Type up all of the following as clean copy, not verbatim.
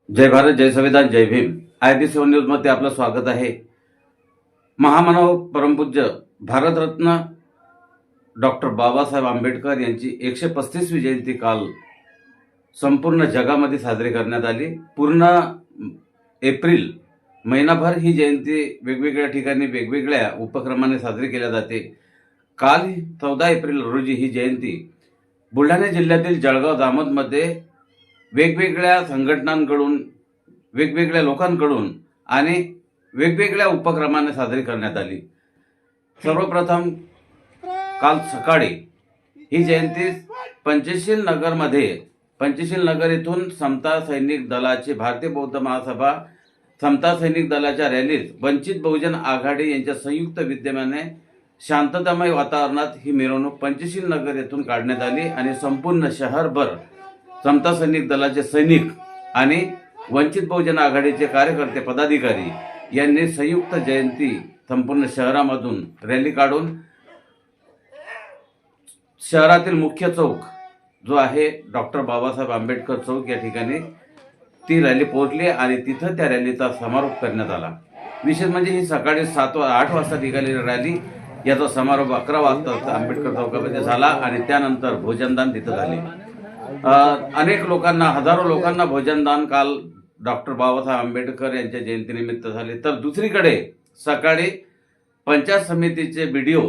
जय भारत, जय संविधान, जय Bhim. IB7 news मध्ये आपलं स्वागत आहे. महामानव परमपूज्य भारतरत्न डॉक्टर बाबासाहेब आंबेडकर यांची 135वी जयंती काल संपूर्ण जगामध्ये साजरी करण्यात आली. पूर्ण एप्रिल महिनाभर ही जयंती वेगवेगळ्या ठिकाणी वेगवेगळ्या उपक्रमाने साजरी केल्या जाते. काल 14 एप्रिल रोजी ही जयंती बुलढाणा जिल्ह्यातील जळगाव जामोदमध्ये वेगवेगळ्या संघटनांकडून, वेगवेगळ्या लोकांकडून आणि वेगवेगळ्या उपक्रमाने साजरी करण्यात आली. सर्वप्रथम काल सकाळी ही जयंती पंचशील नगर येथून समता सैनिक दलाची भारतीय बौद्ध महासभा समता सैनिक दलाच्या रॅलीत वंचित बहुजन आघाडी यांच्या संयुक्त विद्यमाने शांततामय वातावरणात ही मिरवणूक पंचशील नगर येथून काढण्यात आली आणि संपूर्ण शहरभर समता सैनिक दलाचे सैनिक आणि वंचित बहुजन आघाडीचे कार्यकर्ते पदाधिकारी यांनी संयुक्त जयंती संपूर्ण शहरामधून रॅली काढून शहरातील मुख्य चौक जो आहे डॉक्टर बाबासाहेब आंबेडकर चौक या ठिकाणी ती रॅली पोहोचली आणि तिथं त्या रॅलीचा समारोप करण्यात आला. विशेष म्हणजे ही सकाळी 8 वाजता निघालेली रॅली याचा समारोप 11 वाजता आंबेडकर चौकामध्ये झाला आणि त्यानंतर भोजनदान तिथं झाले. अनेक लोकांना, हजारो लोकांना भोजनदान काल डॉक्टर बाबासाहेब आंबेडकर यांच्या जयंतीनिमित्त झाले. तर दुसरीकडे सकाळी पंचायत समितीचे BDO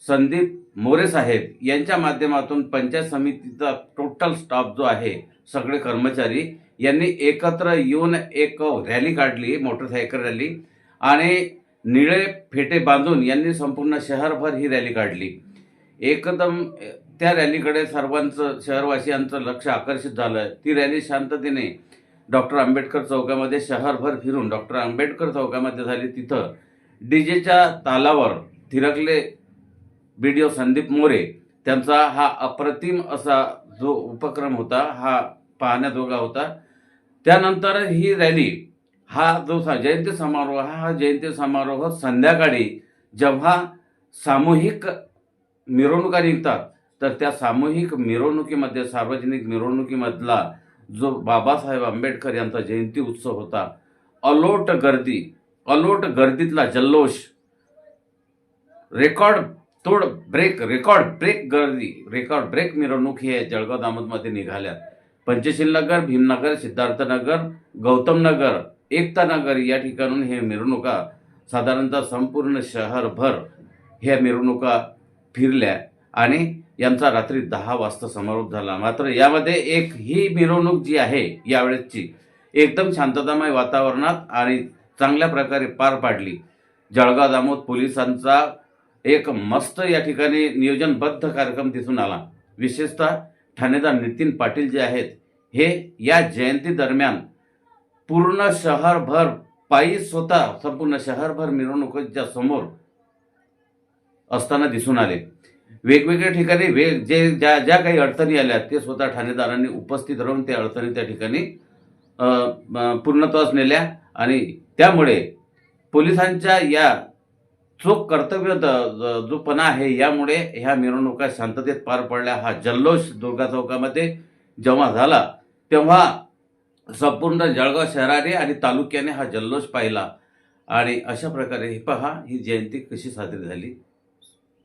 संदीप मोरे साहेब यांच्या माध्यमातून पंचायत समितीचा टोटल स्टाफ जो आहे, सगळे कर्मचारी यांनी एकत्र येऊन एक रॅली काढली, मोटरसायकल रॅली, आणि निळे फेटे बांधून यांनी संपूर्ण शहरभर ही रॅली काढली. एकदम त्या रॅलीकडे सर्वांचं, शहरवासियांचं लक्ष आकर्षित झालं. ती रॅली शांततेने डॉक्टर आंबेडकर चौकामध्ये शहरभर फिरून डॉक्टर आंबेडकर चौकामध्ये झाली. तिथं डीजेच्या तालावर थिरकले BDO संदीप मोरे. त्यांचा हा अप्रतिम असा जो उपक्रम होता हा पाहण्याजोगा होता. त्यानंतर ही रॅली, हा जो जयंती समारोह, हा जयंती समारोह संध्याकाळी जेव्हा सामूहिक मिरवणुका निघतात तर त्या सामूहिक मिरवणुकीमध्ये, सार्वजनिक मिरवणुकीमधला जो बाबासाहेब आंबेडकर यांचा जयंती उत्सव होता, अलोट गर्दीतला जल्लोष, रेकॉर्ड ब्रेक मिरवणूक हे जळगाव दामोदमध्ये निघाल्या. पंचशील नगर, भीमनगर, सिद्धार्थनगर, गौतम नगर, एकता नगर या ठिकाणून हे मिरवणुका साधारणतः संपूर्ण शहरभर ह्या मिरवणुका फिरल्या आणि यांचा रात्री 10 वाजता समारोप झाला. मात्र यामध्ये ही मिरवणूक जी आहे यावेळेसची एकदम शांततामय वातावरणात आणि चांगल्या प्रकारे पार पाडली. जळगाव दामोद पोलिसांचा एक मस्त या ठिकाणी नियोजनबद्ध कार्यक्रम दिसून आला. विशेषतः ठाणेदार नितीन पाटील जे आहेत, हे या जयंती दरम्यान पूर्ण शहरभर पायी स्वतः संपूर्ण शहरभर मिरवणुकीच्या समोर असताना दिसून आले. वेगवेगळ्या ठिकाणी ज्या काही अडचणी आल्या ते स्वतः ठाणेदारांनी उपस्थित राहून त्या अडचणी त्या ठिकाणी पूर्णत्वास नेल्या आणि त्यामुळे पोलिसांच्या या चोख कर्तव्य जो पणा आहे यामुळे ह्या मिरवणुका शांततेत पार पडल्या. हा जल्लोष दुर्गा चौकामध्ये जेव्हा झाला तेव्हा संपूर्ण जळगाव शहराने आणि तालुक्याने हा जल्लोष पाहिला आणि अशा प्रकारे ही जयंती कशी साजरी झाली.